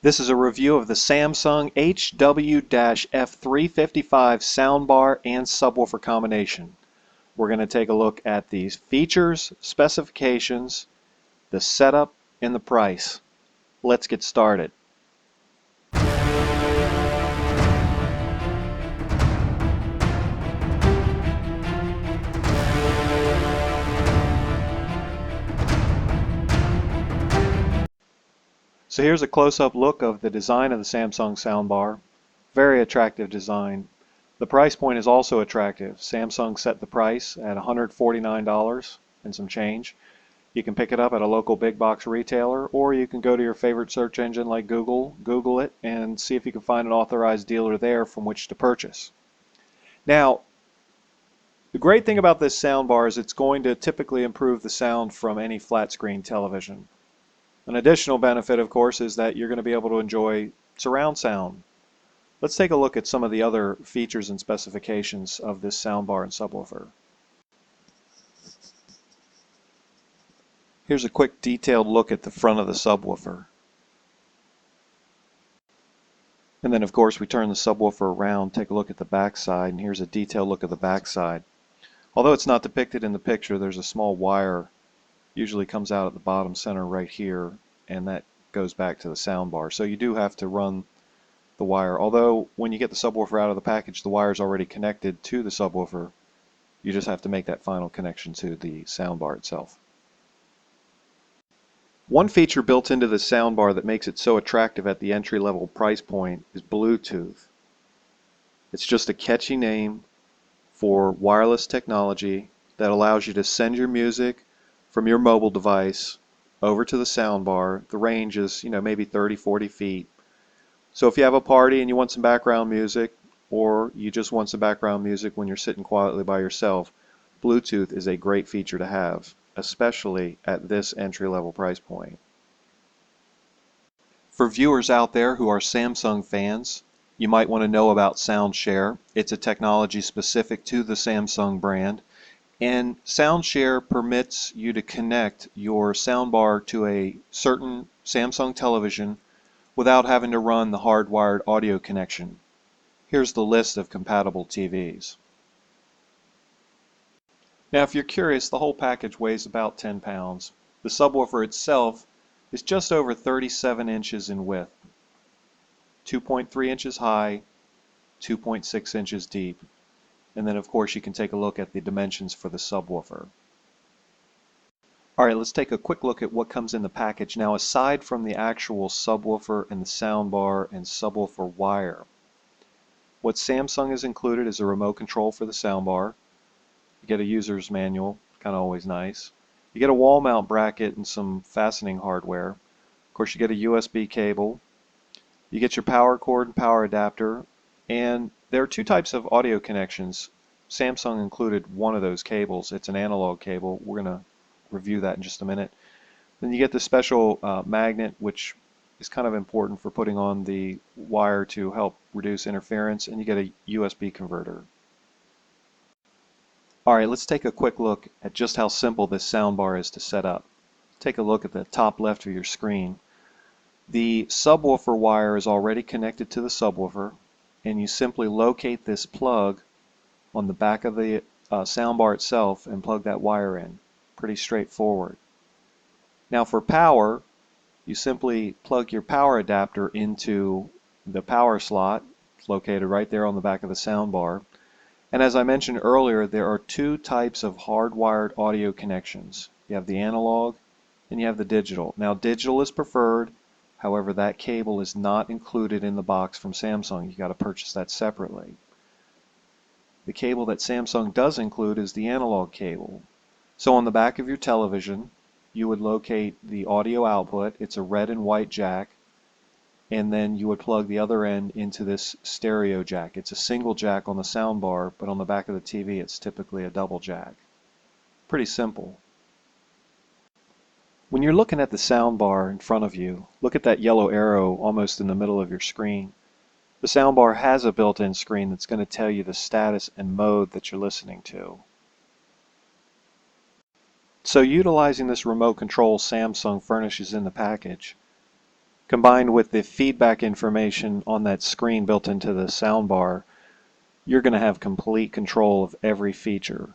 This is a review of the Samsung HW-F355 soundbar and subwoofer combination. We're going to take a look at these features, specifications, the setup, and the price. Let's get started. So here's a close-up look of the design of the Samsung soundbar. Very attractive design. The price point is also attractive. Samsung set the price at $149 and some change. You can pick it up at a local big box retailer, or you can go to your favorite search engine like Google it, and see if you can find an authorized dealer there from which to purchase. Now, the great thing about this soundbar is it's going to typically improve the sound from any flat screen television. An additional benefit, of course, is that you're going to be able to enjoy surround sound. Let's take a look at some of the other features and specifications of this soundbar and subwoofer. Here's a quick detailed look at the front of the subwoofer. And then, of course, we turn the subwoofer around, take a look at the back side, and here's a detailed look at the back side. Although it's not depicted in the picture, there's a small wire, usually comes out at the bottom center right here, and that goes back to the soundbar. So you do have to run the wire. Although when you get the subwoofer out of the package, the wire is already connected to the subwoofer. You just have to make that final connection to the soundbar itself. One feature built into the soundbar that makes it so attractive at the entry-level price point is Bluetooth. It's just a catchy name for wireless technology that allows you to send your music from your mobile device over to the soundbar. The range is, maybe 30-40 feet. So if you have a party and you want some background music, or you just want some background music when you're sitting quietly by yourself, Bluetooth is a great feature to have, especially at this entry-level price point. For viewers out there who are Samsung fans, you might want to know about SoundShare. It's a technology specific to the Samsung brand. And SoundShare permits you to connect your soundbar to a certain Samsung television without having to run the hardwired audio connection. Here's the list of compatible TVs. Now, if you're curious, the whole package weighs about 10 pounds. The subwoofer itself is just over 37 inches in width, 2.3 inches high, 2.6 inches deep. And then, of course, you can take a look at the dimensions for the subwoofer. Alright, let's take a quick look at what comes in the package. Now, aside from the actual subwoofer and the soundbar and subwoofer wire, what Samsung has included is a remote control for the soundbar. You get a user's manual, kind of always nice. You get a wall mount bracket and some fastening hardware. Of course, you get a USB cable. You get your power cord and power adapter. And there are two types of audio connections. Samsung included one of those cables. It's an analog cable. We're going to review that in just a minute. Then you get the special magnet, which is kind of important for putting on the wire to help reduce interference, and you get a USB converter. Alright, let's take a quick look at just how simple this soundbar is to set up. Take a look at the top left of your screen. The subwoofer wire is already connected to the subwoofer, and you simply locate this plug on the back of the soundbar itself and plug that wire in. Pretty straightforward. Now for power, you simply plug your power adapter into the power slot. It's located right there on the back of the soundbar. And as I mentioned earlier, there are two types of hardwired audio connections. You have the analog and you have the digital. Now digital is preferred. However, that cable is not included in the box from Samsung. You got to purchase that separately. The cable that Samsung does include is the analog cable. So on the back of your television, you would locate the audio output. It's a red and white jack. And then you would plug the other end into this stereo jack. It's a single jack on the soundbar, but on the back of the TV, it's typically a double jack. Pretty simple. When you're looking at the soundbar in front of you, look at that yellow arrow almost in the middle of your screen. The soundbar has a built-in screen that's going to tell you the status and mode that you're listening to. So utilizing this remote control Samsung furnishes in the package, Combined with the feedback information on that screen built into the soundbar, you're going to have complete control of every feature.